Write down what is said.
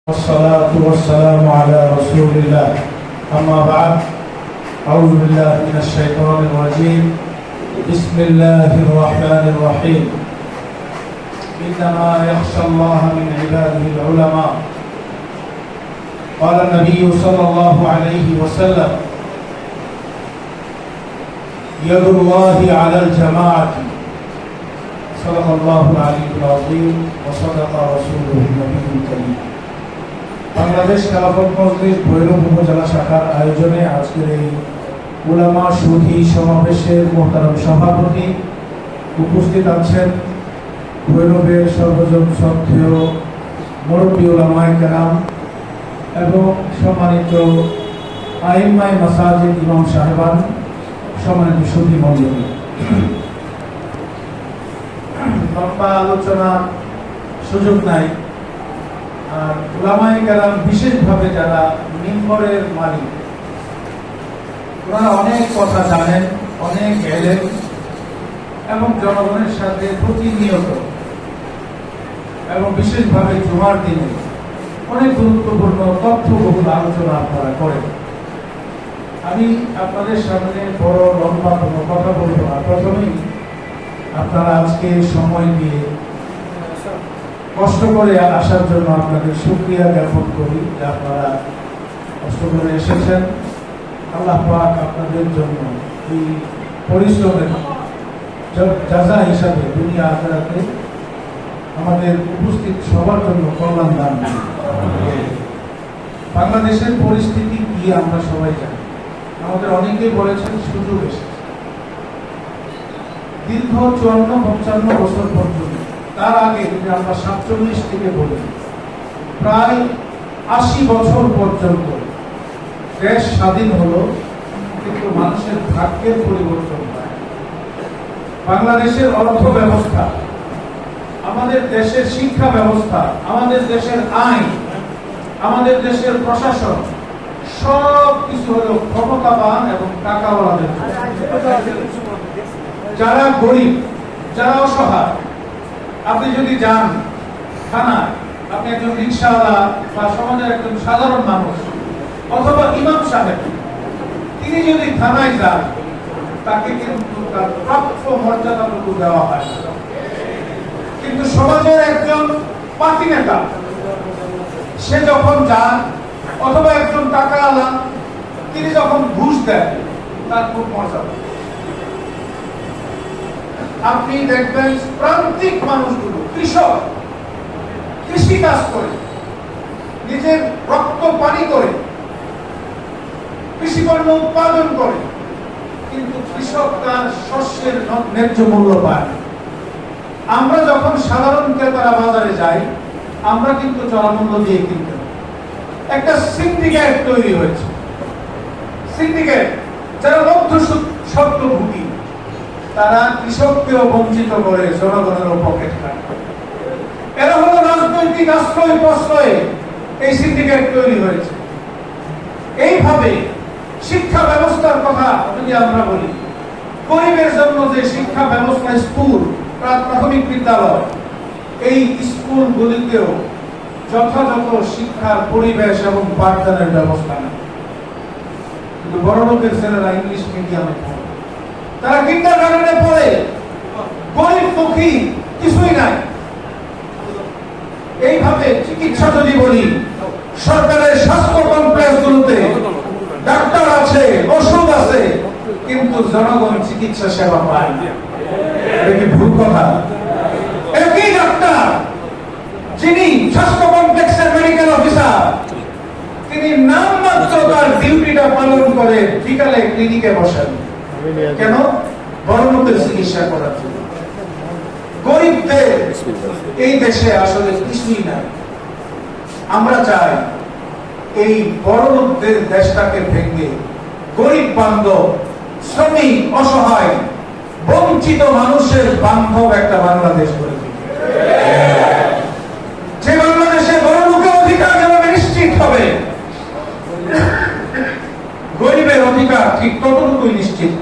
والصلاة والسلام على رسول الله أما بعد أعوذ بالله من الشيطان الرجيم بسم الله الرحمن الرحيم إنما يخشى الله من عباده العلماء قال النبي صلى الله عليه وسلم يد الله على الجماعة صدق الله العلي العظيم وصدق رسوله النبي الكريم বাংলাদেশ খেলাফত মজলিস ভৈরব উপজেলা শাখার আয়োজনে আজকের এই উলামা সুধী সমাবেশের মোহতারাম সভাপতি উপস্থিত আছেন ভৈরবের সর্বজন শ্রদ্ধেয় মুরব্বী উলামায়ে কেরাম এবং সম্মানিত আইম্মায়ে মাসাজিদ ইমাম সাহেবান, সম্মানিত সুধী মণ্ডলী। লম্বা আলোচনার সুযোগ নাই। আর উলামায়ে কেরাম বিশেষভাবে যারা মিম্বরের মালিক, ওনারা অনেক কথা জানেন, অনেক এলেন এবং জনগণের সাথে প্রতিনিয়ত এবং বিশেষভাবে জুমার দিনে অনেক গুরুত্বপূর্ণ তথ্যবহুল আলোচনা আপনারা করেন। আমি আপনাদের সামনে বড় লম্বা কোনো কথা বলব না। প্রথমেই আপনারা আজকে সময় দিয়ে কষ্ট করে আসার জন্য আপনাদের শুকরিয়া জ্ঞাপন করি যে আপনারা কষ্ট করে এসেছেন। আল্লাহ পাক আপনাদের জন্য এই পরিশ্রমের জাযা হিসাবে দুনিয়া আখিরাতে আমাদের উপস্থিত সবার জন্য কল্যাণ দান করুন। বাংলাদেশের পরিস্থিতি কি আমরা সবাই জানি। আমাদের অনেকেই বলেছেন সুযোগ এসেছে। দীর্ঘ 54-55 বছর পর্যন্ত, তার আগে যদি আমরা 47 থেকে বলি, প্রায় 80 বছর পর্যন্ত দেশ স্বাধীন হলো, কিন্তু মানুষের ভাগ্যের পরিবর্তন হয়। বাংলাদেশের অর্থ ব্যবস্থা, আমাদের দেশের শিক্ষা ব্যবস্থা, আমাদের দেশের আইন, আমাদের দেশের প্রশাসন সব কিছু হলো ক্ষমতাবান এবং টাকাওয়ালাদের। যারা গরিব, যারা অসহায়, আপনি যদি যান থানায়, আপনি একজন রিক্সাওয়ালা বা সমাজের একজন সাধারণ মানুষ অথবা ইমাম সাহেব, তিনি যদি থানায় যান, তাকে কিন্তু তার প্রাপ্য মর্যাদাটুকু দেওয়া হয়। কিন্তু সমাজের একজন পার্টি নেতা, সে যখন যান, অথবা একজন টাকাওয়ালা, তিনি যখন ঘুষ দেন, তার খুব মর্যাদা। আপনি দেখবেন প্রান্তিক মানুষগুলো, কৃষক, কৃষি কাজ করে, নিজের রক্ত পানি করে কৃষি পণ্য উৎপাদন করে, কিন্তু কৃষক তার শস্যের ন্যায্য মূল্য পায়। আমরা যখন সাধারণ ক্রেতারা বাজারে যাই, আমরা কিন্তু চড়ামূল্য দিয়ে কিনতে হয়। একটা সিন্ডিকেট তৈরি হয়েছে। সিন্ডিকেট যারা মধ্যস্বত্বভোগী, তারা কৃষককেও বঞ্চিত করে, জনগণেরও পকেট খায়। এরা হলো রাজনৈতিক আশ্রয় প্রশ্রয়ে এই সিন্ডিকেট তৈরি হয়েছে। এইভাবে শিক্ষা ব্যবস্থার কথা যদি আমরা বলি, গরিবের জন্য যে শিক্ষা ব্যবস্থা, স্কুল, প্রাথমিক বিদ্যালয়, এই স্কুলগুলিতেও যথাযথ শিক্ষার পরিবেশ এবং পাঠদানের ব্যবস্থা নেই। কিন্তু বড় লোকের ছেলেরা ইংলিশ মিডিয়ামে পড়ে, তারা কিন্ডারগার্টেনে পড়ে, গরিব দুঃখী কিছুই নাই। এইভাবে চিকিৎসা যদি বলি, সরকারের স্বাস্থ্য কমপ্লেক্সগুলোতে ডাক্তার আছে, ওষুধ আছে, কিন্তু জনগণ চিকিৎসা সেবা পায় না। এটা কি ভুল কথা? একই ডাক্তার, যিনি স্বাস্থ্য কমপ্লেক্সের মেডিকেল অফিসার, তিনি নামমাত্র তার ডিউটিটা পালন করে বিকালে ক্লিনিকে বসেন। কেন? বড় লোকের চিকিৎসা করার জন্য। গরিবদের এই দেশে আসলে কিছুই নাই। আমরা চাই এই বড় লোকদের দেশটাকে ভেঙে গরিব বান্ধব, শ্রমিক, অসহায়, বঞ্চিত মানুষের বান্ধব একটা বাংলাদেশ করে দিতে। যে বাংলাদেশে বড় লোকের অধিকার যেভাবে নিশ্চিত হবে, গরিবের অধিকার ঠিক ততটুকুই নিশ্চিত।